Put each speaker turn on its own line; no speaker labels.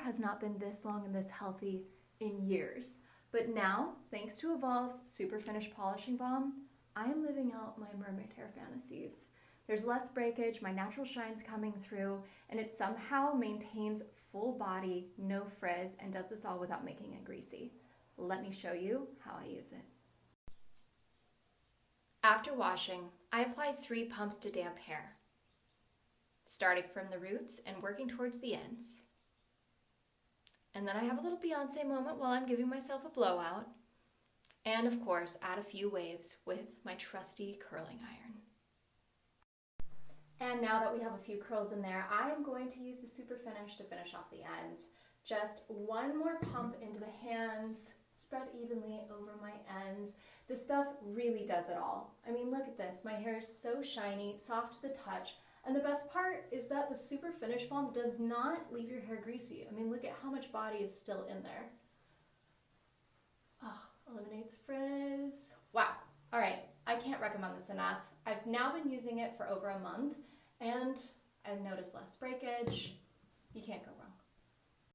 has not been this long and this healthy in years. But now, thanks to Evolve's SuperFinish Polishing Balm, I am living out my mermaid hair fantasies. There's less breakage, my natural shine's coming through, and it somehow maintains full body, no frizz, and does this all without making it greasy. Let me show you how I use it. After washing, I applied 3 pumps to damp hair, starting from the roots and working towards the ends. And then I have a little Beyonce moment while I'm giving myself a blowout. And of course, add a few waves with my trusty curling iron. And now that we have a few curls in there, I am going to use the SuperFinish to finish off the ends. Just one more pump into the hands, spread evenly over my ends. This stuff really does it all. I mean, look at this. My hair is so shiny, soft to the touch. And the best part is that the SuperFinish Balm does not leave your hair greasy. I mean, look at how much body is still in there. Oh, eliminates frizz. Wow. All right, I can't recommend this enough. I've now been using it for over a month, and I've noticed less breakage. You can't go wrong.